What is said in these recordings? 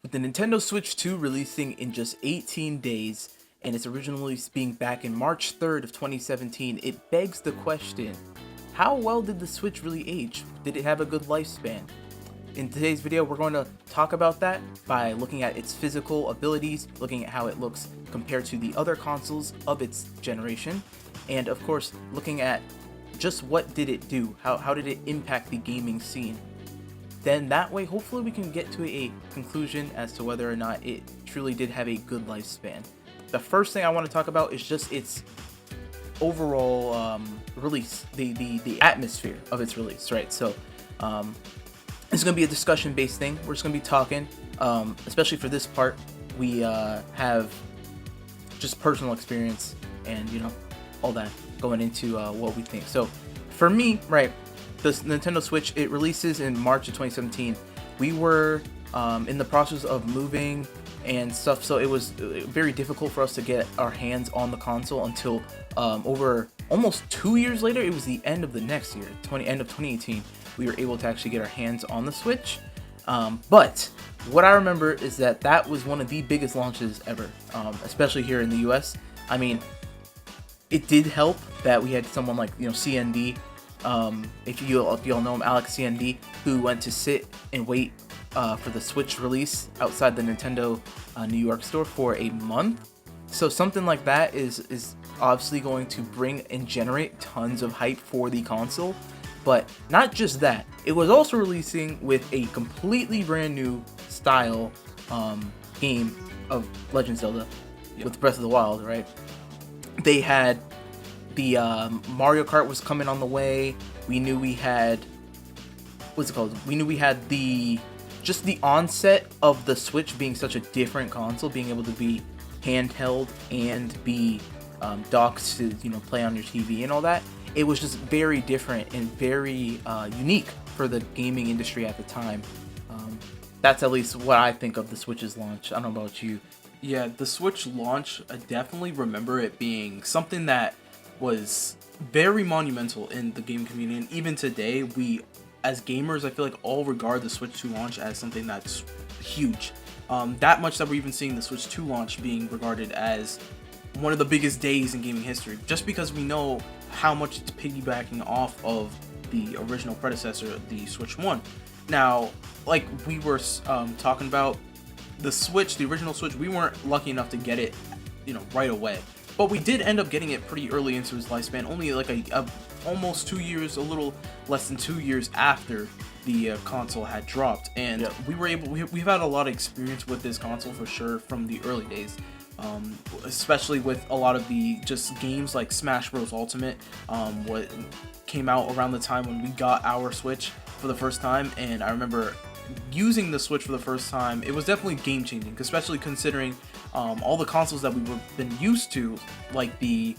With the Nintendo Switch 2 releasing in just 18 days and its original release being back in March 3rd of 2017, it begs the question, how well did the Switch really age? Did it have a good lifespan? In today's video, we're going to talk about that by looking at its physical abilities, looking at how it looks compared to the other consoles of its generation, and of course, looking at just what did it do, how did it impact the gaming scene. Then that way, hopefully we can get to a conclusion as to whether or not it truly did have a good lifespan. The first thing I want to talk about is just its overall release, the atmosphere of its release, right? So it's going to be a discussion-based thing. We're just going to be talking, especially for this part. We have just personal experience and, all that going into what we think. So for me, right, the Nintendo Switch, it releases in March of 2017. We were in the process of moving and stuff, so it was very difficult for us to get our hands on the console until over almost 2 years later. It was the end of the next year, end of 2018. We were able to actually get our hands on the Switch. But what I remember is that was one of the biggest launches ever, especially here in the US. I mean, it did help that we had someone like CND. If you all know him, Alex CND, who went to sit and wait for the Switch release outside the Nintendo New York store for a month. So something like that is obviously going to bring and generate tons of hype for the console. But not just that, it was also releasing with a completely brand new style game of Legend of Zelda with Breath of the Wild, right? They had the Mario Kart was coming on the way. We knew we had, we knew we had the onset of the Switch being such a different console, being able to be handheld and be docked to play on your TV and all that. It was just very different and very unique for the gaming industry at the time. That's at least what I think of the Switch's launch. I don't know about you. Yeah, the Switch launch, I definitely remember it being something that was very monumental in the game community. And even today, we, as gamers, I feel like all regard the Switch 2 launch as something that's huge. That much that we're even seeing the Switch 2 launch being regarded as one of the biggest days in gaming history, just because we know how much it's piggybacking off of the original predecessor, the Switch 1. Now, like we were talking about, the Switch, the original Switch, we weren't lucky enough to get it, right away. But we did end up getting it pretty early into its lifespan, only like almost 2 years, a little less than 2 years after the console had dropped. And we've had a lot of experience with this console for sure from the early days. Especially with a lot of the just games like Smash Bros. Ultimate, what came out around the time when we got our Switch for the first time. And I remember using the Switch for the first time. It was definitely game changing, especially considering all the consoles that we've been used to, like the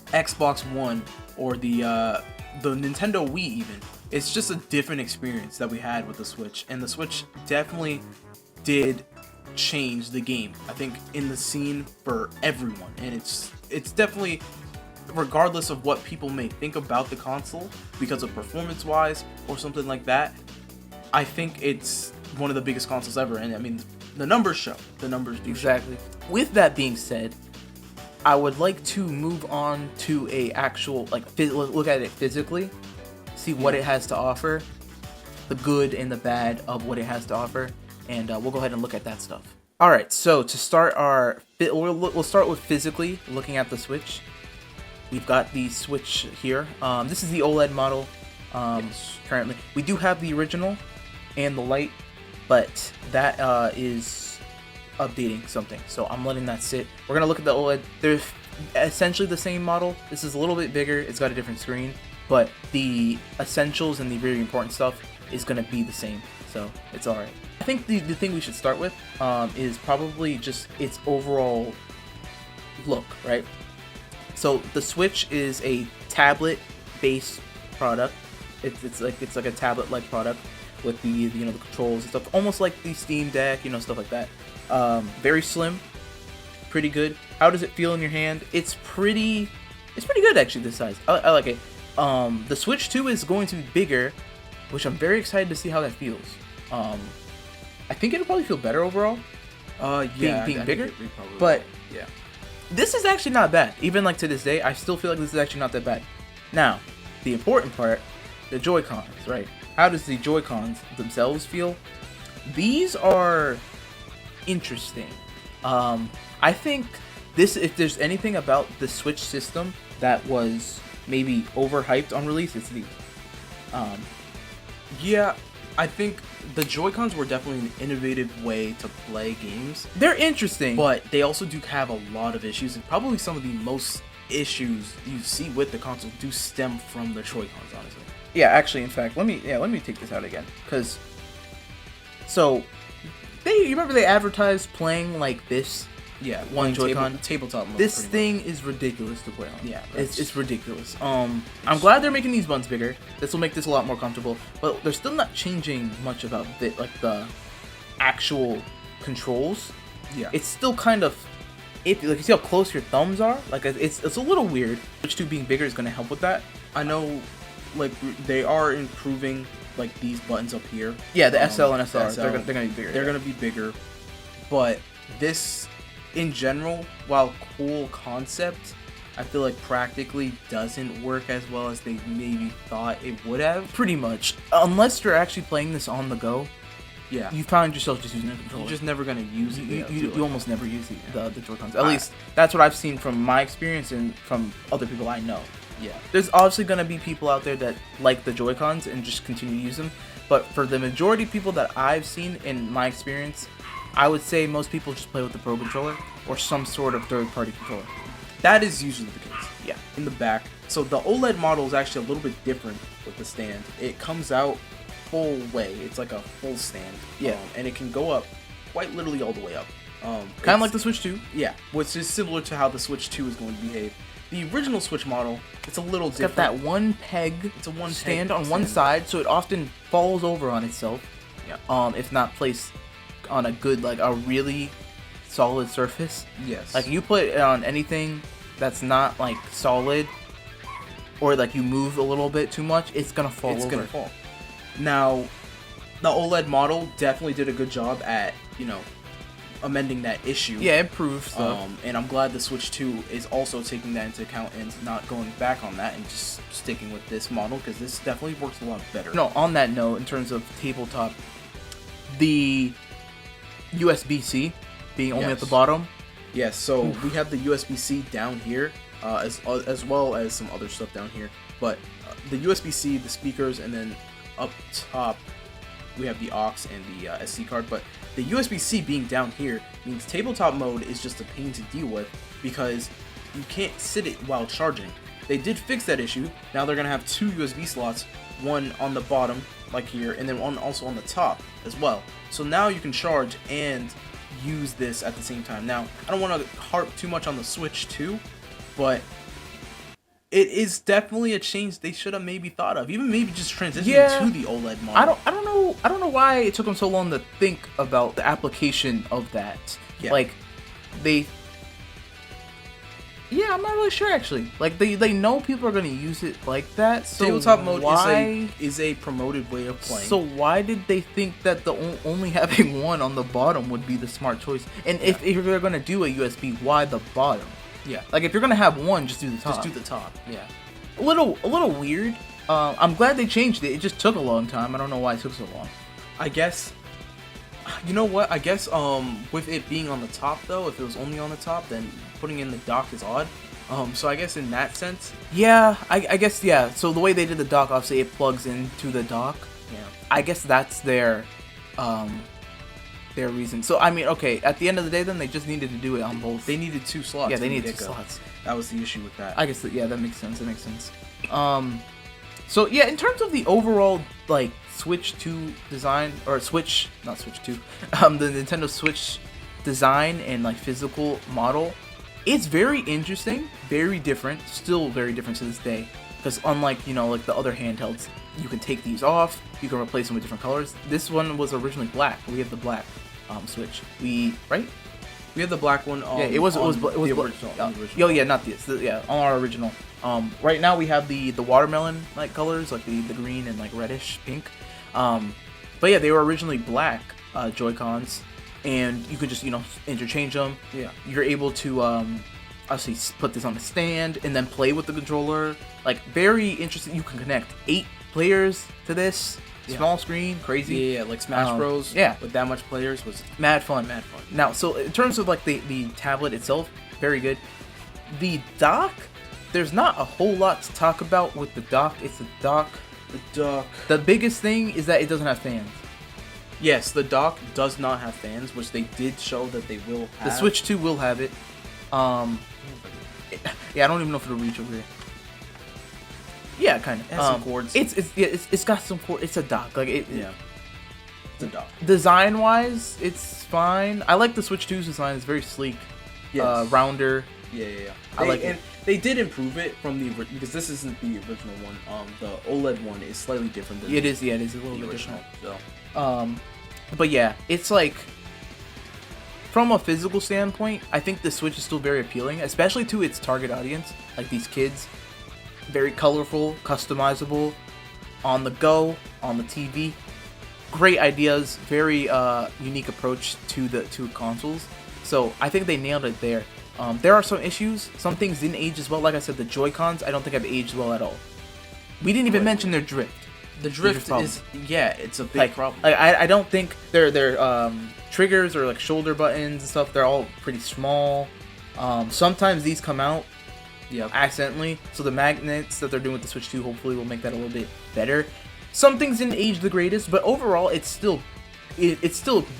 Xbox One or the Nintendo Wii even. It's just a different experience that we had with the Switch, and the Switch definitely did change the game, I think, in the scene for everyone. And it's definitely, regardless of what people may think about the console because of performance wise or something like that, I think it's one of the biggest consoles ever. And I mean, the numbers show. The numbers do exactly show. With that being said, I would like to move on to a actual look at it physically, see what it has to offer, the good and the bad of what it has to offer, and we'll go ahead and look at that stuff. All right, so to start we'll start with physically looking at the Switch. We've got the Switch here. This is the OLED model. Currently, we do have the original and the Lite, but that is updating something, so I'm letting that sit. We're gonna look at the OLED. They're essentially the same model. This is a little bit bigger. It's got a different screen, but the essentials and the very important stuff is gonna be the same, so it's all right. I think the thing we should start with is probably just its overall look, right? So the Switch is a tablet-based product. It's like a tablet-like product with the controls and stuff, almost like the Steam Deck, stuff like that. Very slim, pretty good. How does it feel in your hand? It's pretty good actually. This size, I like it. The Switch 2 is going to be bigger, which I'm very excited to see how that feels. I think it'll probably feel better overall. Yeah, being I think bigger, it probably but will. Yeah. this is actually not bad. Even like to this day, I still feel like this is actually not that bad. Now, the important part, the Joy-Cons, right? How does the Joy-Cons themselves feel? These are interesting. I think this, if there's anything about the Switch system that was maybe overhyped on release, it's these. Yeah, I think the Joy-Cons were definitely an innovative way to play games, They're interesting, but they also do have a lot of issues, and probably some of the most issues you see with the console do stem from the Joy-Cons, honestly. yeah, actually, in fact, let me take this out again, because so you remember they advertised playing like this. Yeah, One playing Joy-Con. tabletop mode. This pretty thing is ridiculous to play on. Yeah, it's ridiculous. I'm glad they're making these buttons bigger. This will make this a lot more comfortable, but they're still not changing much about the actual controls. much. Yeah, It's still kind of, if like you see how close your thumbs are, like it's a little weird. Switch 2 being bigger is going to help with that. I know, like they are improving like these buttons up here. Yeah, the SL and the SR, they're gonna be bigger. They're gonna be bigger, but this, in general, while cool concept, I feel like practically doesn't work as well as they maybe thought it would have. Pretty much, unless you're actually playing this on the go, Yeah, you find yourself just using a controller. you're just never gonna use it. You almost never use the Joy-Cons. At least that's what I've seen from my experience and from other people I know. Yeah, There's obviously going to be people out there that like the Joy-Cons and just continue to use them. But for the majority of people that I've seen in my experience, I would say most people just play with the Pro Controller or some sort of third-party controller. that is usually the case. Yeah. In the back, so the OLED model is actually a little bit different with the stand. It comes out full way. It's like a full stand. Yeah. And it can go up quite literally all the way up. Kind of like the Switch 2. Yeah, which is similar to how the Switch 2 is going to behave. The original Switch model, it's a little It's got different. that one peg It's a one stand peg on one stand. side, so it often falls over on itself. Yeah. If not placed on a good, like a really solid surface. Yes. Like you put it on anything that's not like solid, or like you move a little bit too much, it's gonna fall it's over. gonna fall. Now, the OLED model definitely did a good job at, amending that issue. Yeah, improve stuff. And I'm glad the Switch 2 is also taking that into account and not going back on that and just sticking with this model, because this definitely works a lot better. No, on that note, in terms of tabletop, the USB-C being only at the Yes. bottom. Yes, so we have the USB-C down here, as well as some other stuff down here. But the USB-C, the speakers, and then up top we have the aux and the SD card. But the USB-C being down here means tabletop mode is just a pain to deal with, because you can't sit it while charging. They did fix that issue. Now they're gonna have two USB slots, one on the bottom like here, and then one also on the top as well. So now you can charge and use this at the same time. Now, I don't want to harp too much on the Switch 2, but it is definitely a change they should have maybe thought of. Even maybe just transitioning to the OLED model. I don't know why it took them so long to think about the application of that. Yeah. Like I'm not really sure actually. Like they know people are gonna use it like that. So Tabletop mode why, is a promoted way of playing. So why did they think that the only having one on the bottom would be the smart choice? And if you're gonna do a USB, why the bottom? yeah, Like if you're gonna have one, just do the top. just do the top. Yeah. A little weird. I'm glad they changed it. It just took a long time. I don't know why it took so long. I guess, you know what? I guess with it being on the top though, if it was only on the top, then putting in the dock is odd. So I guess in that sense, Yeah, I guess yeah. So the way they did the dock, obviously it plugs into the dock. yeah. I guess that's their reason. So I mean, okay, at the end of the day, then they just needed to do it on both. They needed two slots. Yeah, they from the needed two get-go. slots. That was the issue with that. I guess yeah, that makes sense. That makes sense. So yeah, in terms of the overall like Switch 2 design, or Switch, not Switch 2, the Nintendo Switch design and like physical model, it's very interesting, very different, still very different to this day. Because unlike like the other handhelds, you can take these off, you can replace them with different colors. This one was originally black. We have the black Switch. Right? We had the black one. Yeah, it was the original. original. Yeah, not this. On our original. Right now we have the watermelon like colors, like the green and like reddish pink. But yeah, they were originally black. Joy-Cons, and you can just interchange them. Yeah. You're able to obviously put this on a stand and then play with the controller. Like, very interesting. You can connect 8 players to this. Small screen, crazy. Yeah, like Smash Bros. Yeah, with that much players was mad fun. mad fun. Now, so in terms of like the tablet itself, very good. The dock, there's not a whole lot to talk about with the dock. It's a dock. The dock. The biggest thing is that it doesn't have fans. Yes, the dock does not have fans, which they did show that they will have. The Switch 2 will have it. Yeah, I don't even know if it'll reach over here. Yeah, kind of. It has some cords. It's got some cord. It's a dock. Like it. Yeah. It's a dock. Design wise, it's fine. I like the Switch 2's design. It's very sleek. Yes. Rounder. Yeah. I like it. And they did improve it from the because this isn't the original one. The OLED one is slightly different than It is. Yeah, it is a little the bit original. different. So. But yeah, it's like from a physical standpoint, I think the Switch is still very appealing, especially to its target audience, like these kids. Very colorful, customizable, on the go, on the TV. Great ideas, very unique approach to consoles. So I think they nailed it there. There are some issues. Some things didn't age as well. Like I said, the Joy-Cons I don't think have aged well at all. We didn't even mention their drift. The drift is it's a big Like, problem. I don't think their triggers or like shoulder buttons and stuff, they're all pretty small. Sometimes these come out accidentally, so the magnets that they're doing with the Switch 2 hopefully will make that a little bit better. Some things didn't age the greatest, but overall it's still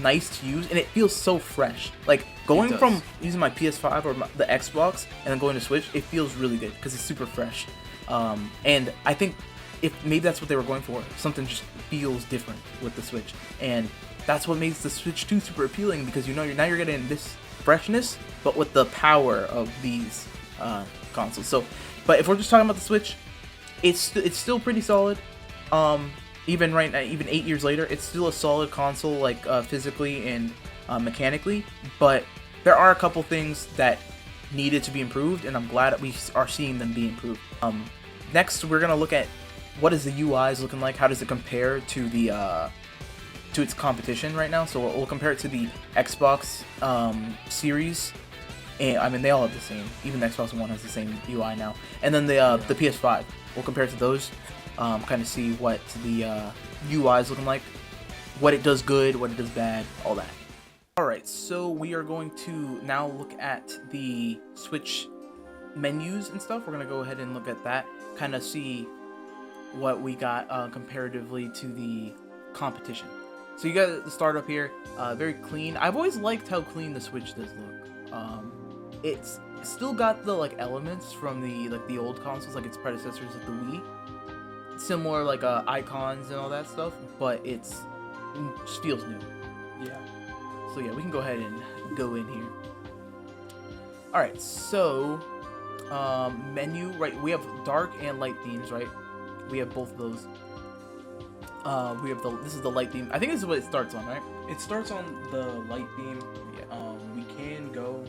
nice to use, and it feels so fresh. Like going from using my PS5 or the Xbox and then going to Switch, it feels really good because it's super fresh. And I think if maybe that's what they were going for, something just feels different with the Switch, and that's what makes the Switch 2 super appealing, because you're getting this freshness, but with the power of these consoles. So, but if we're just talking about the Switch, it's still pretty solid. Even 8 years later, it's still a solid console, like physically and mechanically. But there are a couple things that needed to be improved, and I'm glad that we are seeing them be improved. Next, we're gonna look at what is the UI is looking like. How does it compare to the to its competition right now? So we'll compare it to the Xbox Series. And I mean, they all have the same. Even the Xbox One has the same UI now. And then the PS5. We'll compare it to those. Kind of see what the UI is looking like, what it does good, what it does bad, all that. Alright, so we are going to now look at the Switch menus and stuff. We're going to go ahead and look at that, kind of see what we got comparatively to the competition. So you got the startup here, very clean. I've always liked how clean the Switch does look. It's still got the like elements from the old consoles, like its predecessors at the Wii. Similar like icons and all that stuff, but it just feels new. Yeah. So yeah, we can go ahead and go in here. All right, so menu, right? We have dark and light themes, right? We have both of those. We have this is the light theme. I think this is what it starts on, right? It starts on the light theme. Yeah. We can go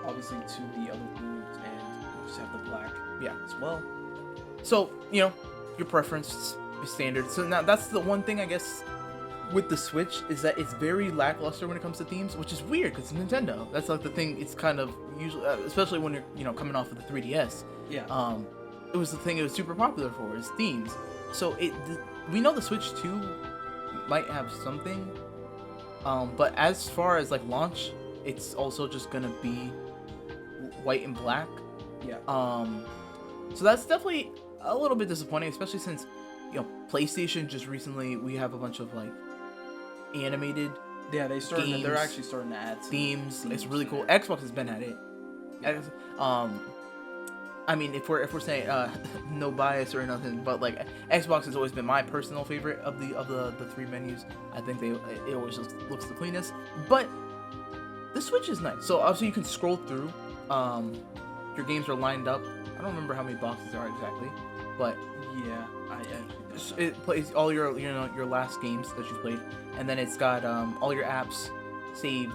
obviously to the other themes, and we just have the black. Yeah. As well. So your preference is standard. So now that's the one thing I guess with the Switch is that it's very lackluster when it comes to themes, which is weird because it's Nintendo. That's like the thing. It's kind of usually, especially when you're coming off of the 3DS. Yeah. It was the thing it was super popular for is themes. So we know the Switch 2 might have something, but as far as like launch, it's also just gonna be white and black. Yeah. So that's definitely a little bit disappointing, especially since PlayStation just recently we have a bunch of like animated Yeah, they're games, actually starting to add some themes. It's really cool. Xbox has been at it. Yeah. I mean, if we're saying no bias or nothing, but like Xbox has always been my personal favorite of the three menus. I think it always just looks the cleanest. But the Switch is nice. So obviously you can scroll through. Your games are lined up. I don't remember how many boxes there are exactly, but yeah, it plays all your last games that you've played, and then it's got all your apps saved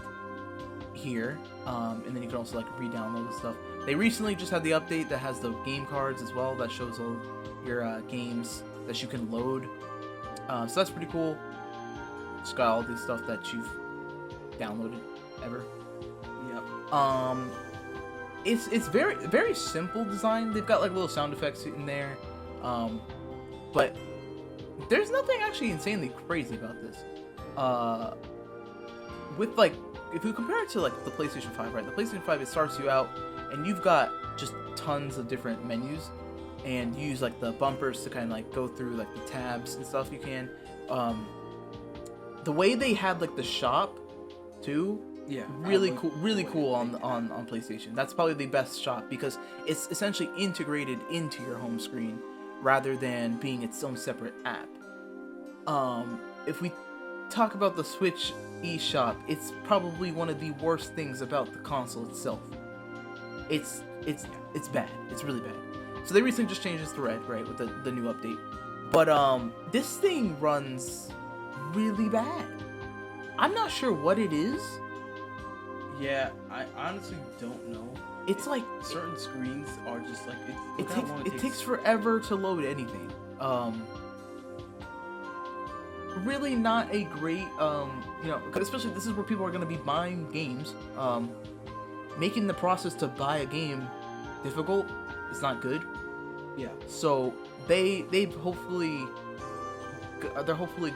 here, and then you can also like re-download the stuff. They recently just had the update that has the game cards as well, that shows all your games that you can load. So that's pretty cool. It's got all this stuff that you've downloaded ever. Yep. It's very simple design. They've got like little sound effects in there, but there's nothing actually insanely crazy about this. With like, if you compare it to like the PlayStation 5, right? The PlayStation 5, it starts you out and you've got just tons of different menus, and you use like the bumpers to kind of like go through like the tabs and stuff you can. The way they had like the shop too, Yeah. really cool on PlayStation. That's probably the best shop because it's essentially integrated into your home screen rather than being its own separate app. If we talk about the Switch eShop, it's probably one of the worst things about the console itself. It's bad. It's really bad. So they recently just changed this to red, right, with the new update. But this thing runs really bad. I'm not sure what it is. Yeah, I honestly don't know. It's like Certain screens are just like it takes forever to load anything. Really not a great you know, 'cause especially this is where people are going to be buying games. Making the process to buy a game difficult is not good. Yeah. So they're hopefully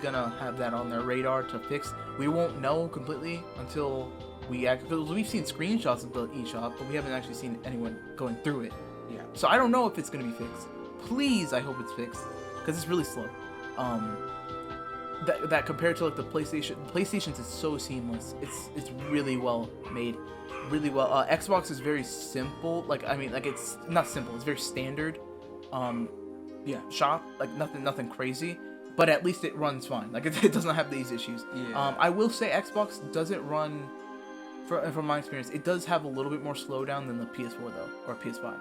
gonna have that on their radar to fix. We won't know completely until because we've seen screenshots of the eShop, but we haven't actually seen anyone going through it. Yeah. So I don't know if it's gonna be fixed. Please, I hope it's fixed because it's really slow. That compared to like the PlayStation's is so seamless. It's really well made, really well. Xbox is very simple. Like I mean, like it's not simple. It's very standard. Yeah. Shop, like nothing crazy, but at least it runs fine. Like it doesn't have these issues. Yeah. I will say Xbox doesn't run, from my experience, it does have a little bit more slowdown than the PS4 though, or PS5.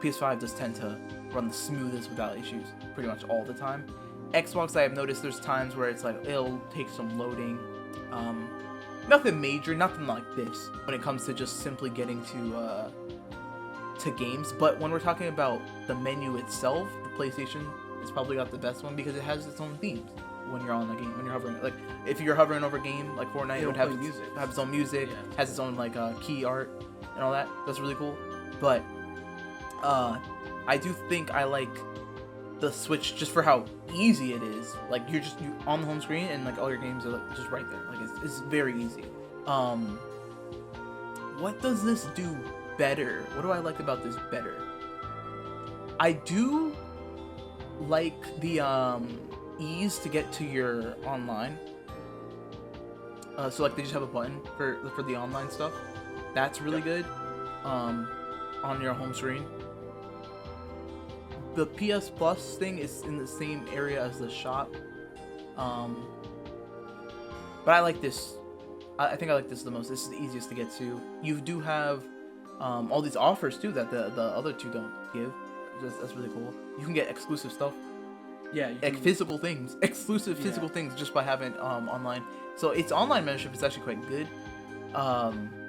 PS5 does tend to run the smoothest without issues pretty much all the time. Xbox, I have noticed there's times where it's like it'll take some loading. Nothing major, nothing like this when it comes to just simply getting to games. But when we're talking about the menu itself, the PlayStation has probably got the best one because it has its own themes when you're on the game, when you're hovering. Like if you're hovering over a game like Fortnite, it would have its own music, Yeah. has its own like key art and all that. That's really cool. But I do think I like the Switch just for how easy it is. Like you're on the home screen and like all your games are like, just right there. Like it's very easy. What does this do better? What do I like about this better? I do like the ease to get to your online. So like they just have a button for the online stuff. That's really good. On your home screen. The PS Plus thing is in the same area as the shop. But I like this. I think I like this the most. This is the easiest to get to. You do have all these offers too that the other two don't give. That's really cool. You can get exclusive stuff. Yeah. Like physical things. Exclusive physical things just by having online. So its online membership is actually quite good.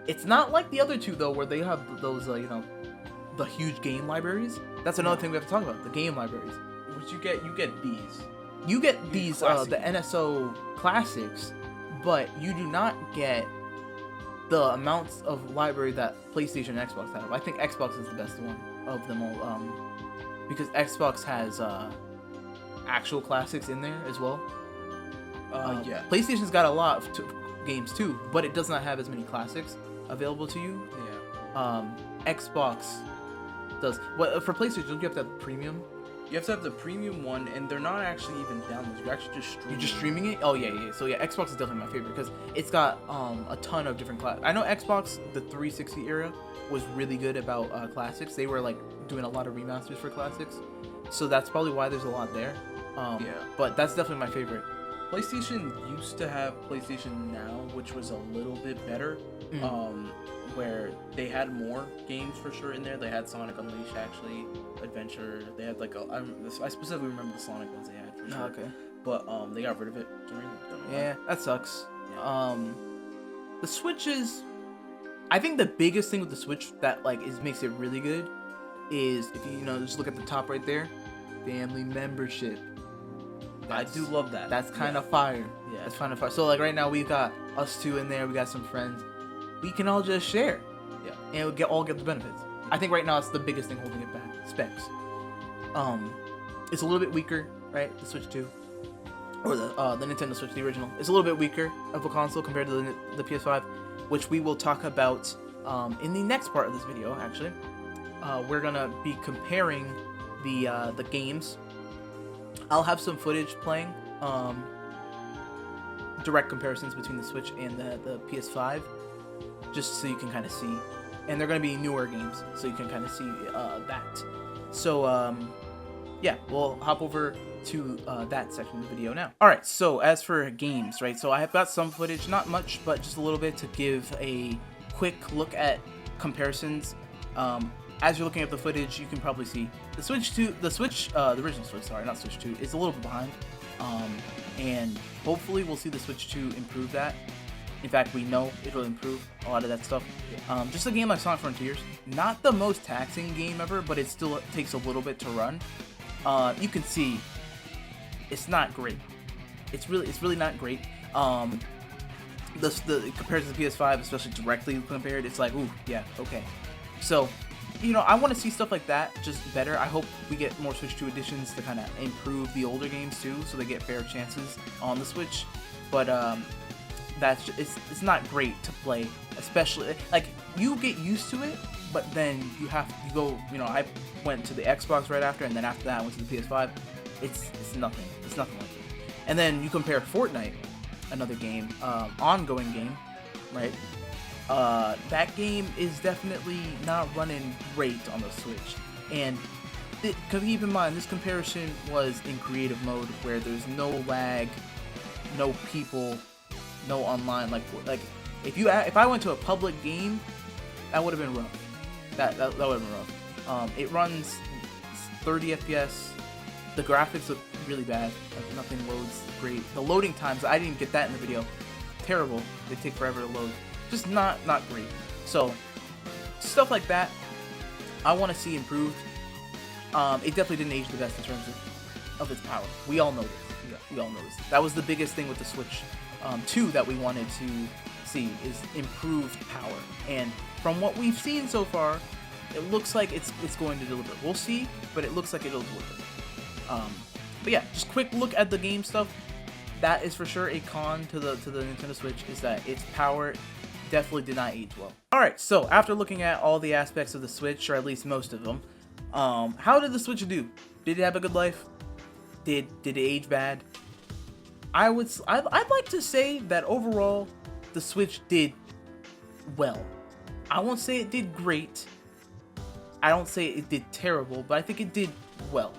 It's not like the other two though, where they have those you know, the huge game libraries. That's another thing we have to talk about. The game libraries. Which you get these. You get these the classic. NSO classics, but you do not get the amounts of library that PlayStation and Xbox have. I think Xbox is the best one of them all, because Xbox has actual classics in there as well. Yeah. PlayStation's got a lot of games too, but it does not have as many classics available to you. Yeah. Xbox does. Well, for PlayStation, you have to have premium. You have to have the premium one, and they're not actually even downloads. You're actually just streaming. You're just streaming it? Oh yeah. So yeah, Xbox is definitely my favorite because it's got a ton of different class. I know Xbox, the 360 era, was really good about classics. They were like doing a lot of remasters for classics, so that's probably why there's a lot there. Yeah. But that's definitely my favorite. PlayStation used to have PlayStation Now, which was a little bit better. Where they had more games for sure in there. They had Sonic Unleashed, actually, Adventure. They had like I specifically remember the Sonic ones they had for sure. Okay. But they got rid of it during. Yeah, that sucks. Yeah. The Switch is. I think the biggest thing with the Switch that like makes it really good is if you just look at the top right there, family membership. I do love that. That's kind of fire. Yeah. That's kind of fire. So like right now we've got us two in there. We got some friends. We can all just share. Yeah. And we all get the benefits. I think right now it's the biggest thing holding it back. Specs. It's a little bit weaker, right? The Switch 2. Or the Nintendo Switch, the original. It's a little bit weaker of a console compared to the PS5, which we will talk about in the next part of this video, actually. We're gonna be comparing the games. I'll have some footage playing, direct comparisons between the Switch and the PS5, just so you can kind of see. And they're gonna be newer games, so you can kind of see that. So yeah, we'll hop over to that section of the video now. Alright, so as for games, right, so I have got some footage, not much, but just a little bit to give a quick look at comparisons. As you're looking at the footage, you can probably see the original Switch, sorry, not Switch 2, is a little bit behind. And hopefully we'll see the Switch 2 improve that. In fact, we know it'll improve a lot of that stuff. Just a game like Sonic Frontiers, not the most taxing game ever, but it still takes a little bit to run. You can see it's not great. It's really not great. The compared to the PS5, especially directly compared, it's like, ooh, yeah, okay. So, you know, I want to see stuff like that just better. I hope we get more Switch 2 editions to kind of improve the older games too, so they get fair chances on the Switch. But it's not great to play, especially like you get used to it, but then you go. You know, I went to the Xbox right after, and then after that I went to the PS5. It's nothing. It's nothing like it. And then you compare Fortnite, another game, ongoing game, right? That game is definitely not running great on the Switch. And keep in mind, this comparison was in creative mode, where there's no lag, no people, no online. Like if I went to a public game, that would have been rough. That would have been rough. It runs 30 FPS. The graphics look really bad. Like, nothing loads great. The loading times, I didn't get that in the video. Terrible. They take forever to load. Just not great. So stuff like that, I want to see improved. It definitely didn't age the best in terms of its power. We all know this. We all know this. That was the biggest thing with the Switch 2 that we wanted to see, is improved power. And from what we've seen so far, it looks like it's going to deliver. We'll see, but it looks like it'll deliver. But yeah, just quick look at the game stuff. That is for sure a con to the Nintendo Switch, is that its power definitely did not age well. Alright, so after looking at all the aspects of the Switch, or at least most of them, how did the Switch do? Did it have a good life? Did it age bad? I'd like to say that overall, the Switch did well. I won't say it did great. I don't say it did terrible, but I think it did well.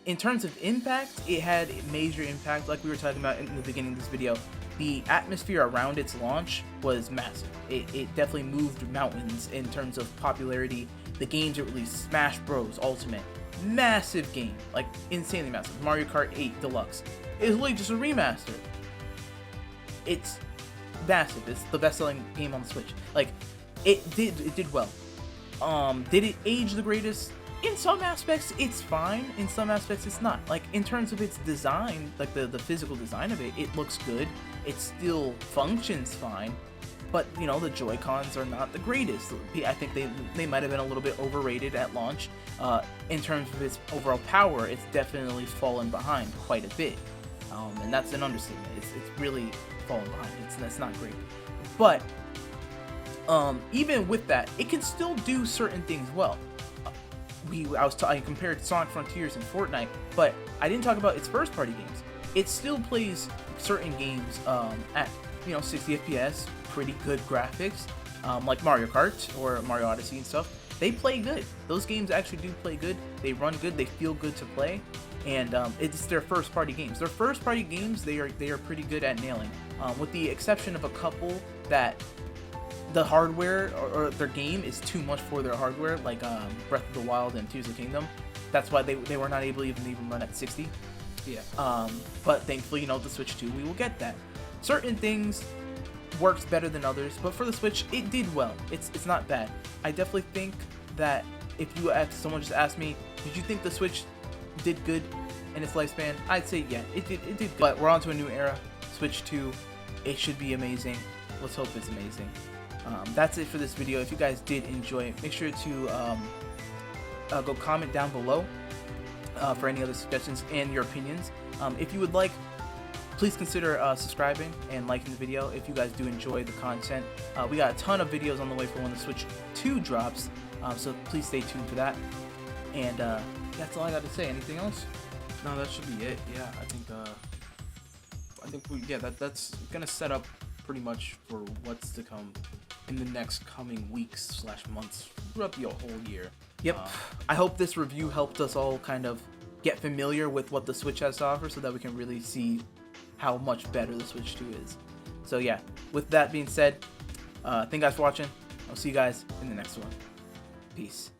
In terms of impact, it had a major impact, like we were talking about in the beginning of this video. The atmosphere around its launch was massive. It definitely moved mountains in terms of popularity. The games it released, Smash Bros. Ultimate, massive game, like insanely massive. Mario Kart 8 Deluxe, it's literally just a remaster. It's massive. It's the best-selling game on the Switch. Like, it did well. Did it age the greatest? In some aspects, it's fine. In some aspects, it's not. Like, in terms of its design, like the physical design of it, it looks good. It still functions fine. But, you know, the Joy-Cons are not the greatest. I think they might have been a little bit overrated at launch. In terms of its overall power, it's definitely fallen behind quite a bit. And that's an understatement. It's really fallen behind. It's not great. But, even with that, it can still do certain things well. I compared Sonic Frontiers and Fortnite, but I didn't talk about its first-party games. It still plays certain games at 60 FPS, pretty good graphics, like Mario Kart or Mario Odyssey and stuff. They play good. Those games actually do play good. They run good. They feel good to play, and it's their first-party games. Their first-party games, they are pretty good at nailing, with the exception of a couple that the hardware or their game is too much for their hardware, like Breath of the Wild and Tears of the Kingdom. That's why they were not able to even run at 60. Yeah. But thankfully, the Switch 2, we will get that. Certain things works better than others, but for the Switch, it did well. It's not bad. I definitely think that if someone just asked me, did you think the Switch did good? in its lifespan, I'd say yeah, it did good. But we're on to a new era. Switch 2, it should be amazing. Let's hope it's amazing. That's it for this video. If you guys did enjoy it, make sure to go comment down below for any other suggestions and your opinions. If you would like, please consider subscribing and liking the video if you guys do enjoy the content. We got a ton of videos on the way for when the Switch 2 drops, so please stay tuned for that. And that's all I got to say. Anything else? No, that should be it. Yeah, that's gonna set up pretty much for what's to come in the next coming weeks / months throughout the whole year. Yep. I hope this review helped us all kind of get familiar with what the Switch has to offer, so that we can really see how much better the Switch 2 is. So yeah, with that being said, thank you guys for watching. I'll see you guys in the next one. Peace.